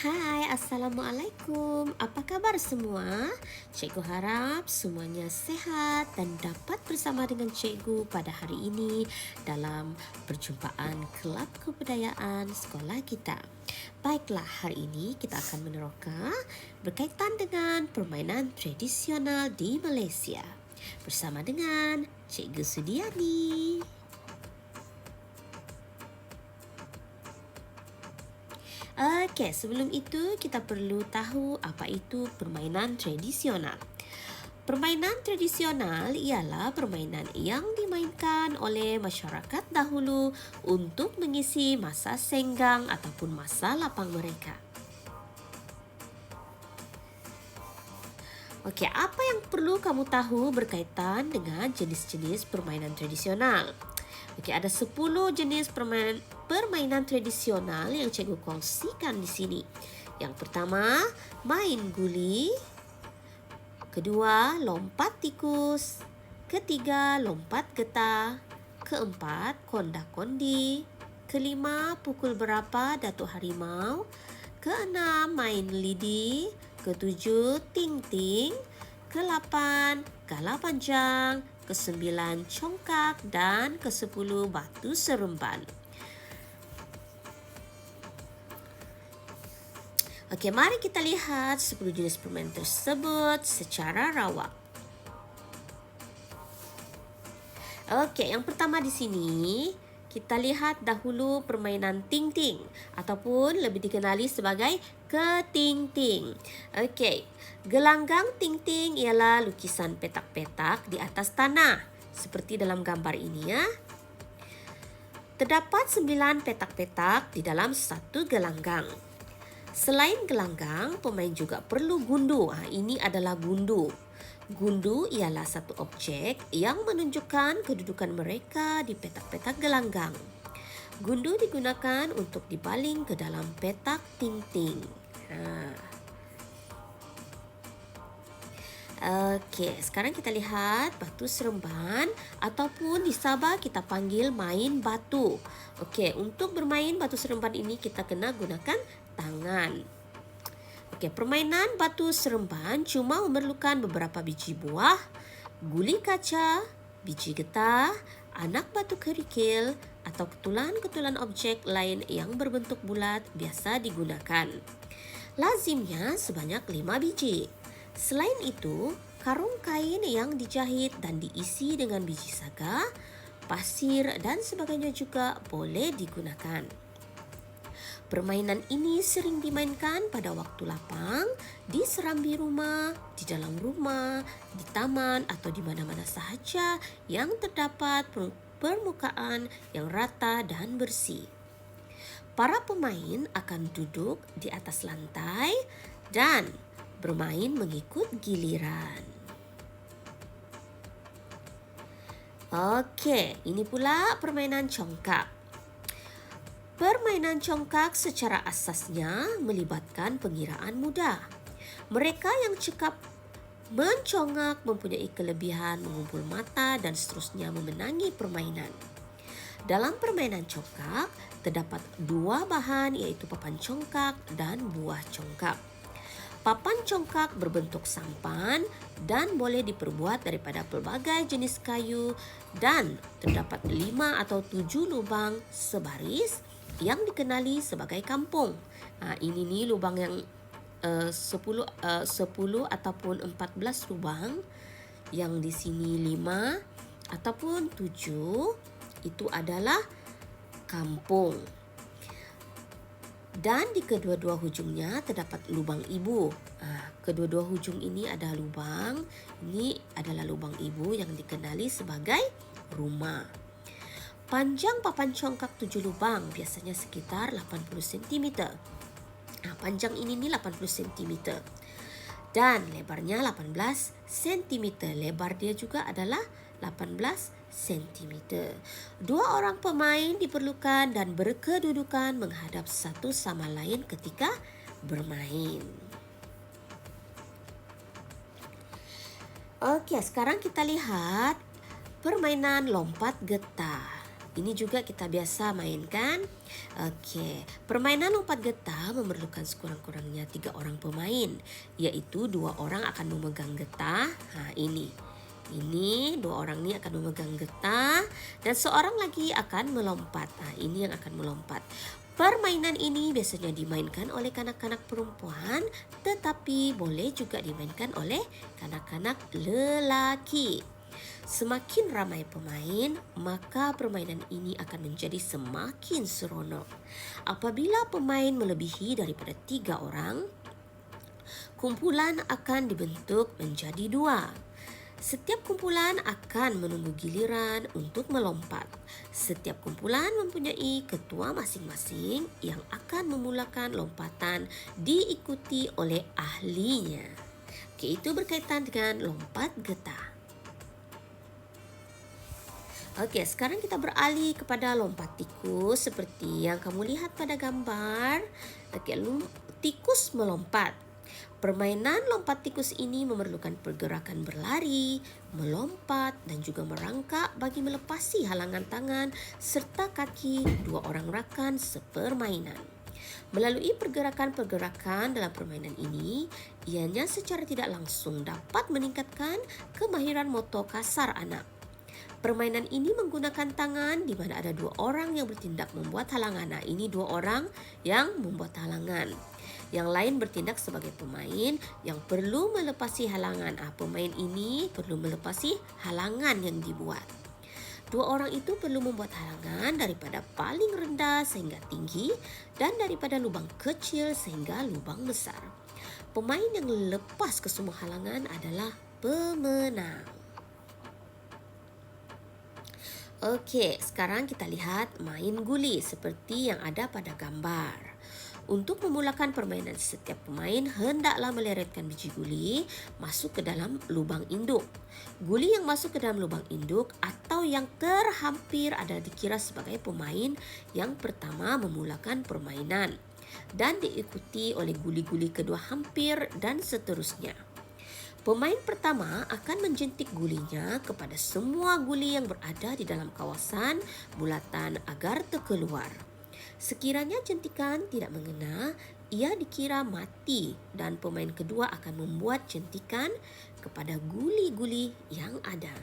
Hai, Assalamualaikum. Apa kabar semua? Cikgu harap semuanya sehat dan dapat bersama dengan cikgu pada hari ini dalam perjumpaan Kelab Kebudayaan sekolah kita. Baiklah, hari ini kita akan meneroka berkaitan dengan permainan tradisional di Malaysia bersama dengan Cikgu Sudiani. Okey, sebelum itu kita perlu tahu apa itu permainan tradisional. Permainan tradisional ialah permainan yang dimainkan oleh masyarakat dahulu untuk mengisi masa senggang ataupun masa lapang mereka. Okey, apa yang perlu kamu tahu berkaitan dengan jenis-jenis permainan tradisional? Okey, ada 10 jenis permainan tradisional yang cikgu kongsikan di sini. Yang pertama, main guli. Kedua, lompat tikus. Ketiga, lompat getah. Keempat, konda-kondi. Kelima, pukul berapa Datuk Harimau. Keenam, main lidi. Ketujuh, ting-ting. Kelapan, galah panjang. Kesembilan, congkak. Dan kesepuluh, batu seremban. Okey, mari kita lihat 10 jenis permainan tersebut secara rawak. Okey, yang pertama di sini kita lihat dahulu permainan ting-ting ataupun lebih dikenali sebagai keting-ting. Okey, gelanggang ting-ting ialah lukisan petak-petak di atas tanah seperti dalam gambar ini ya. Terdapat 9 petak-petak di dalam satu gelanggang. Selain gelanggang, pemain juga perlu gundu. Ini adalah gundu. Gundu ialah satu objek yang menunjukkan kedudukan mereka di petak-petak gelanggang. Gundu digunakan untuk dibaling ke dalam petak ting-ting. Okey, sekarang kita lihat batu seremban ataupun di Sabah kita panggil main batu. Okey, untuk bermain batu seremban ini kita kena gunakan tangan. Okey, permainan batu seremban cuma memerlukan beberapa biji buah, guli kaca, biji getah, anak batu kerikil atau ketulan-ketulan objek lain yang berbentuk bulat biasa digunakan. Lazimnya sebanyak 5 biji. Selain itu, karung kain yang dijahit dan diisi dengan biji saga, pasir dan sebagainya juga boleh digunakan. Permainan ini sering dimainkan pada waktu lapang, di serambi rumah, di dalam rumah, di taman atau di mana-mana sahaja yang terdapat permukaan yang rata dan bersih. Para pemain akan duduk di atas lantai dan bermain mengikut giliran. Okey, ini pula permainan congkak. Permainan congkak secara asasnya melibatkan pengiraan mudah. Mereka yang cekap mencongak mempunyai kelebihan mengumpul mata dan seterusnya memenangi permainan. Dalam permainan congkak, terdapat 2 bahan iaitu papan congkak dan buah congkak. Papan congkak berbentuk sampan dan boleh diperbuat daripada pelbagai jenis kayu dan terdapat 5 atau 7 lubang sebaris yang dikenali sebagai kampung. Ini ni lubang yang 10 ataupun 14 lubang, yang di sini 5 ataupun 7 itu adalah kampung. Dan di kedua-dua hujungnya terdapat lubang ibu. Kedua-dua hujung ini ada lubang. Ini adalah lubang ibu yang dikenali sebagai rumah. Panjang papan congkak 7 lubang biasanya sekitar 80 cm. Panjang ini 80 cm. Dan lebarnya 18 cm. Lebar dia juga adalah 18 cm. 2 orang pemain diperlukan dan berkedudukan menghadap satu sama lain ketika bermain. Okey, sekarang kita lihat permainan lompat getah. Ini juga kita biasa mainkan. Oke, permainan lompat getah memerlukan sekurang-kurangnya 3 orang pemain, yaitu 2 orang akan memegang getah. Ini 2 orang ini akan memegang getah dan seorang lagi akan melompat. Ini yang akan melompat. Permainan ini biasanya dimainkan oleh kanak-kanak perempuan, tetapi boleh juga dimainkan oleh kanak-kanak lelaki. Semakin ramai pemain, maka permainan ini akan menjadi semakin seronok. Apabila pemain melebihi daripada 3 orang, kumpulan akan dibentuk menjadi 2. Setiap kumpulan akan menunggu giliran untuk melompat. Setiap kumpulan mempunyai ketua masing-masing yang akan memulakan lompatan diikuti oleh ahlinya. Oke, itu berkaitan dengan lompat getah. Oke, sekarang kita beralih kepada lompat tikus seperti yang kamu lihat pada gambar. Oke, tikus melompat. Permainan lompat tikus ini memerlukan pergerakan berlari, melompat dan juga merangkak bagi melepasi halangan tangan serta kaki 2 orang rakan sepermainan. Melalui pergerakan-pergerakan dalam permainan ini, ianya secara tidak langsung dapat meningkatkan kemahiran motor kasar anak. Permainan ini menggunakan tangan di mana ada 2 orang yang bertindak membuat halangan. Ini 2 orang yang membuat halangan. Yang lain bertindak sebagai pemain yang perlu melepasi halangan. Pemain ini perlu melepasi halangan yang dibuat. 2 orang itu perlu membuat halangan daripada paling rendah sehingga tinggi dan daripada lubang kecil sehingga lubang besar. Pemain yang lepas ke semua halangan adalah pemenang. Okey, sekarang kita lihat main guli seperti yang ada pada gambar. Untuk memulakan permainan, setiap pemain hendaklah meleretkan biji guli masuk ke dalam lubang induk. Guli yang masuk ke dalam lubang induk atau yang terhampir adalah dikira sebagai pemain yang pertama memulakan permainan dan diikuti oleh guli-guli kedua hampir dan seterusnya. Pemain pertama akan menjentik gulinya kepada semua guli yang berada di dalam kawasan bulatan agar terkeluar. Sekiranya jentikan tidak mengena, ia dikira mati dan pemain kedua akan membuat jentikan kepada guli-guli yang ada.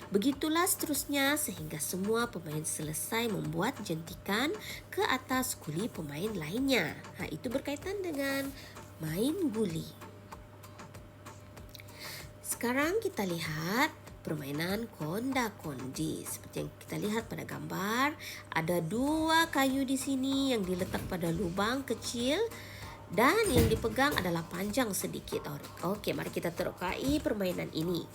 Begitulah seterusnya sehingga semua pemain selesai membuat jentikan ke atas guli pemain lainnya. Itu berkaitan dengan main guli. Sekarang kita lihat permainan konda-kondi. Seperti yang kita lihat pada gambar, ada 2 kayu di sini yang diletak pada lubang kecil dan yang dipegang adalah panjang sedikit. Okey, mari kita terokai permainan ini.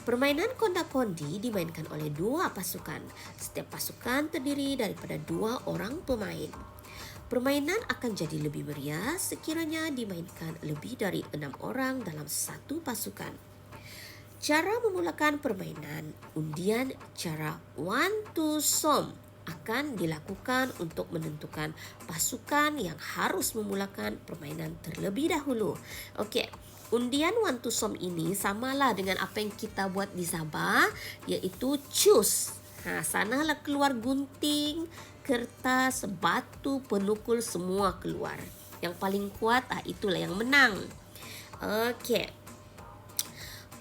Permainan konda-kondi dimainkan oleh 2 pasukan. Setiap pasukan terdiri daripada 2 orang pemain. Permainan akan jadi lebih meriah sekiranya dimainkan lebih dari 6 orang dalam satu pasukan. Cara memulakan permainan, undian cara one to som akan dilakukan untuk menentukan pasukan yang harus memulakan permainan terlebih dahulu. Okey, undian one to som ini samalah dengan apa yang kita buat di Sabah, iaitu choose. Sanalah keluar gunting, kertas, batu, penukul semua keluar. Yang paling kuat itulah yang menang. Okey.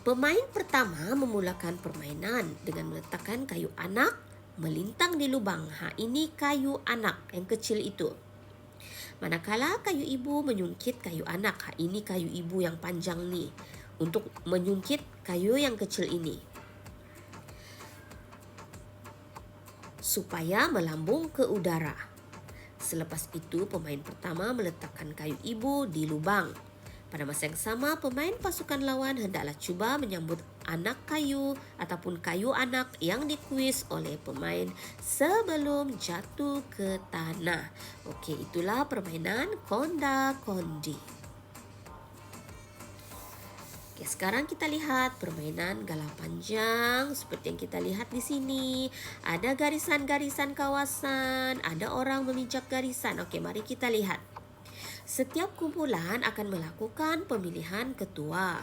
Pemain pertama memulakan permainan dengan meletakkan kayu anak melintang di lubang. Ini kayu anak yang kecil itu. Manakala kayu ibu menyungkit kayu anak. Ini kayu ibu yang panjang ni untuk menyungkit kayu yang kecil ini. Supaya melambung ke udara. Selepas itu pemain pertama meletakkan kayu ibu di lubang. Pada masa yang sama, pemain pasukan lawan hendaklah cuba menyambut anak kayu ataupun kayu anak yang dikuis oleh pemain sebelum jatuh ke tanah. Okey, itulah permainan konda-kondi. Okey, sekarang kita lihat permainan galah panjang seperti yang kita lihat di sini. Ada garisan-garisan kawasan, ada orang memijak garisan. Okey, mari kita lihat. Setiap kumpulan akan melakukan pemilihan ketua.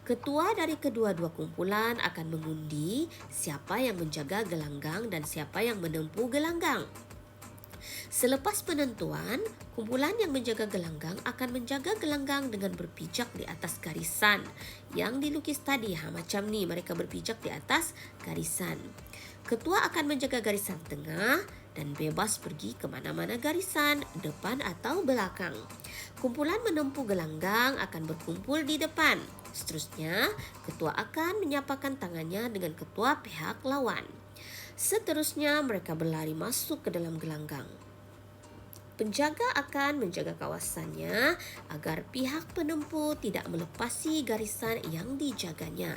Ketua dari kedua-dua kumpulan akan mengundi siapa yang menjaga gelanggang dan siapa yang menempuh gelanggang. Selepas penentuan, kumpulan yang menjaga gelanggang akan menjaga gelanggang dengan berpijak di atas garisan yang dilukis tadi. Macam ni, mereka berpijak di atas garisan. Ketua akan menjaga garisan tengah dan bebas pergi ke mana-mana garisan, depan atau belakang. Kumpulan menempuh gelanggang akan berkumpul di depan. Seterusnya, ketua akan menyapakan tangannya dengan ketua pihak lawan. Seterusnya, mereka berlari masuk ke dalam gelanggang. Penjaga akan menjaga kawasannya agar pihak penempuh tidak melepasi garisan yang dijaganya.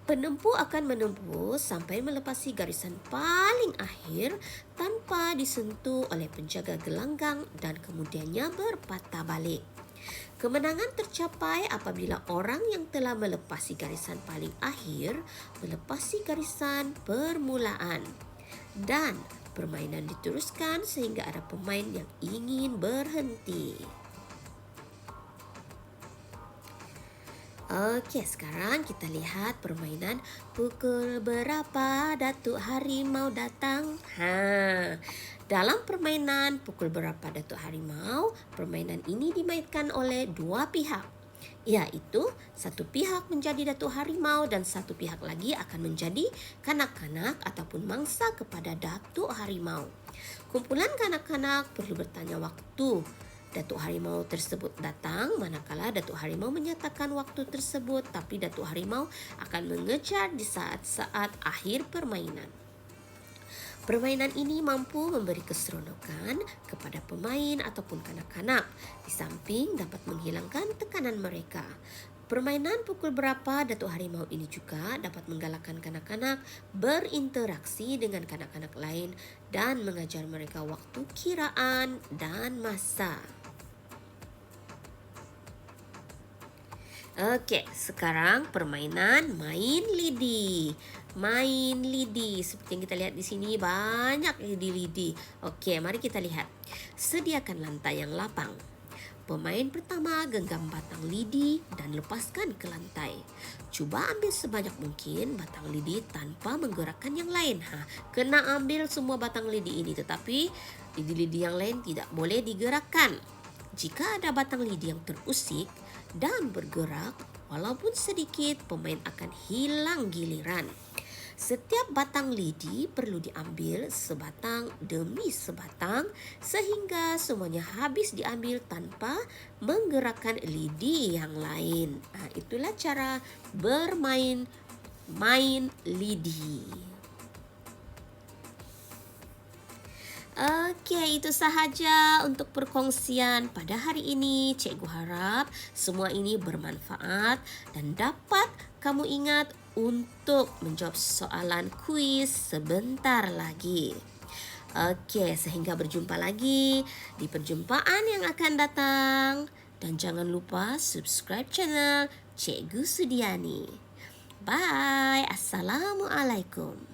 Penempuh akan menempuh sampai melepasi garisan paling akhir tanpa disentuh oleh penjaga gelanggang dan kemudiannya berpatah balik. Kemenangan tercapai apabila orang yang telah melepasi garisan paling akhir melepasi garisan permulaan. Dan permainan diteruskan sehingga ada pemain yang ingin berhenti. Okey, sekarang kita lihat permainan pukul berapa Datuk Harimau datang. Dalam permainan pukul berapa Datuk Harimau, permainan ini dimainkan oleh dua pihak. Iaitu satu pihak menjadi Datuk Harimau dan satu pihak lagi akan menjadi kanak-kanak ataupun mangsa kepada Datuk Harimau. Kumpulan kanak-kanak perlu bertanya waktu Datuk Harimau tersebut datang, manakala Datuk Harimau menyatakan waktu tersebut, tapi Datuk Harimau akan mengejar di saat-saat akhir permainan. Permainan ini mampu memberi keseronokan kepada pemain ataupun kanak-kanak, di samping dapat menghilangkan tekanan mereka. Permainan pukul berapa Datuk Harimau ini juga dapat menggalakkan kanak-kanak berinteraksi dengan kanak-kanak lain dan mengajar mereka waktu kiraan dan masa. Okey, sekarang permainan main lidi. Main lidi. Seperti yang kita lihat di sini, banyak lidi-lidi. Okey, mari kita lihat. Sediakan lantai yang lapang. Pemain pertama genggam batang lidi dan lepaskan ke lantai. Cuba ambil sebanyak mungkin batang lidi tanpa menggerakkan yang lain. Kena ambil semua batang lidi ini, tetapi lidi-lidi yang lain tidak boleh digerakkan. Jika ada batang lidi yang terusik dan bergerak, walaupun sedikit, pemain akan hilang giliran. Setiap batang lidi perlu diambil sebatang demi sebatang sehingga semuanya habis diambil tanpa menggerakkan lidi yang lain. Itulah cara bermain lidi. Okey, itu sahaja untuk perkongsian pada hari ini. Cikgu harap semua ini bermanfaat dan dapat kamu ingat untuk menjawab soalan kuis sebentar lagi. Okey, sehingga berjumpa lagi di perjumpaan yang akan datang. Dan jangan lupa subscribe channel Cikgu Sudiani. Bye. Assalamualaikum.